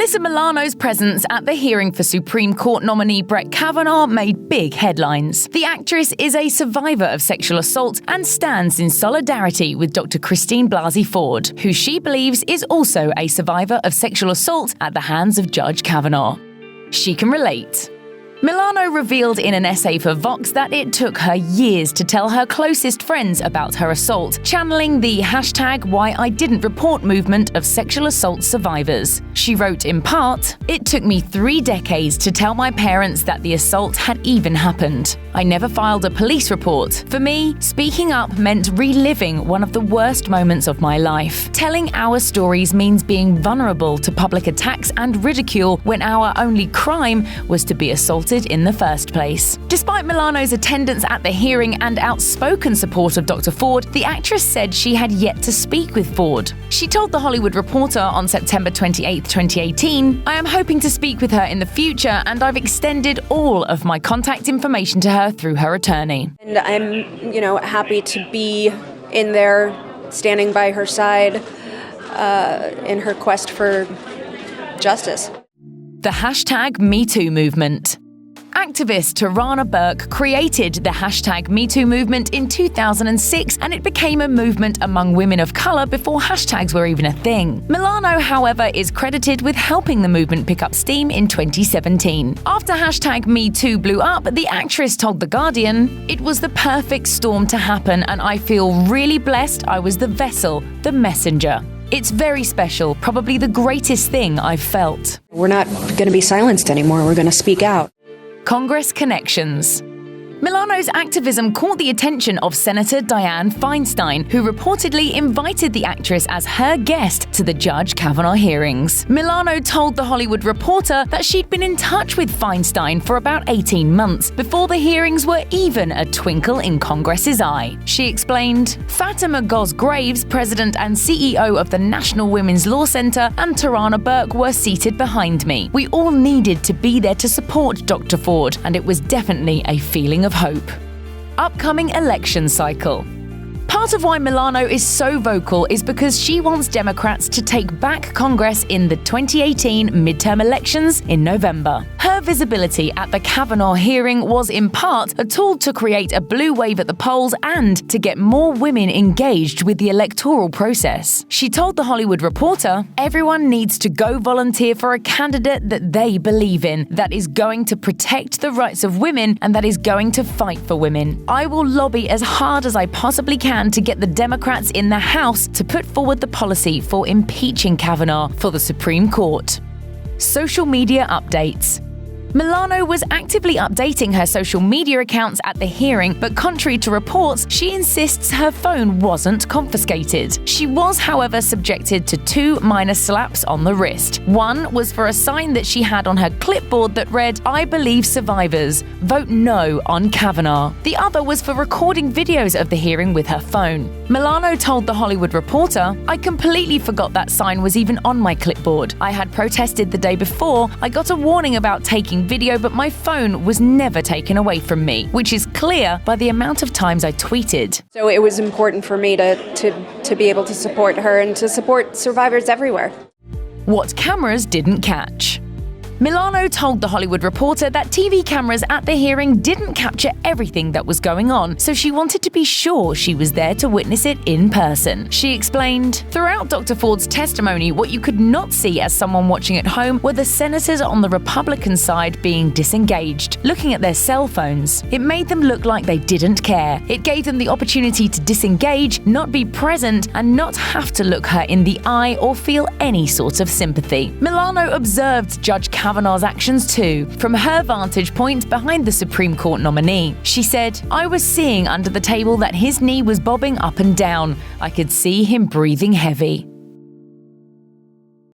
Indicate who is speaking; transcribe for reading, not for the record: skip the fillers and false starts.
Speaker 1: Alyssa Milano's presence at the hearing for Supreme Court nominee Brett Kavanaugh made big headlines. The actress is a survivor of sexual assault and stands in solidarity with Dr. Christine Blasey Ford, who she believes is also a survivor of sexual assault at the hands of Judge Kavanaugh. She can relate. Milano revealed in an essay for Vox that it took her years to tell her closest friends about her assault, channeling the #WhyIDidn'tReport movement of sexual assault survivors. She wrote in part, "It took me 3 decades to tell my parents that the assault had even happened. I never filed a police report. For me, speaking up meant reliving one of the worst moments of my life. Telling our stories means being vulnerable to public attacks and ridicule when our only crime was to be assaulted in the first place." Despite Milano's attendance at the hearing and outspoken support of Dr. Ford, the actress said she had yet to speak with Ford. She told The Hollywood Reporter on September 28, 2018, "I am hoping to speak with her in the future, and I've extended all of my contact information to her through her attorney."
Speaker 2: And I'm, happy to be in there, standing by her side in her quest for justice.
Speaker 1: The #MeToo movement. Activist Tarana Burke created the #MeToo movement in 2006, and it became a movement among women of color before hashtags were even a thing. Milano, however, is credited with helping the movement pick up steam in 2017. After #MeToo blew up, the actress told The Guardian, "It was the perfect storm to happen, and I feel really blessed I was the vessel, the messenger. It's very special, probably the greatest thing I've felt."
Speaker 2: We're not going to be silenced anymore. We're going to speak out.
Speaker 1: Congress connections. Milano's activism caught the attention of Senator Dianne Feinstein, who reportedly invited the actress as her guest to the Judge Kavanaugh hearings. Milano told The Hollywood Reporter that she'd been in touch with Feinstein for about 18 months before the hearings were even a twinkle in Congress's eye. She explained, "Fatima Gos-Graves, president and CEO of the National Women's Law Center, and Tarana Burke were seated behind me. We all needed to be there to support Dr. Ford, and it was definitely a feeling of hope." Upcoming election cycle. Part of why Milano is so vocal is because she wants Democrats to take back Congress in the 2018 midterm elections in November. Her visibility at the Kavanaugh hearing was in part a tool to create a blue wave at the polls and to get more women engaged with the electoral process. She told The Hollywood Reporter, "Everyone needs to go volunteer for a candidate that they believe in, that is going to protect the rights of women and that is going to fight for women. I will lobby as hard as I possibly can to get the Democrats in the House to put forward the policy for impeaching Kavanaugh for the Supreme Court." Social media updates. Milano was actively updating her social media accounts at the hearing, but contrary to reports, she insists her phone wasn't confiscated. She was, however, subjected to 2 minor slaps on the wrist. One was for a sign that she had on her clipboard that read, "I believe survivors. Vote no on Kavanaugh." The other was for recording videos of the hearing with her phone. Milano told The Hollywood Reporter, "I completely forgot that sign was even on my clipboard. I had protested the day before. I got a warning about taking video, but my phone was never taken away from me, which is clear by the amount of times I tweeted."
Speaker 2: So it was important for me to be able to support her and to support survivors everywhere.
Speaker 1: What cameras didn't catch. Milano told The Hollywood Reporter that TV cameras at the hearing didn't capture everything that was going on, so she wanted to be sure she was there to witness it in person. She explained, "Throughout Dr. Ford's testimony, what you could not see as someone watching at home were the senators on the Republican side being disengaged, looking at their cell phones. It made them look like they didn't care. It gave them the opportunity to disengage, not be present, and not have to look her in the eye or feel any sort of sympathy." Milano observed Judge Kavanaugh's actions too, from her vantage point behind the Supreme Court nominee. She said, "I was seeing under the table that his knee was bobbing up and down. I could see him breathing heavy."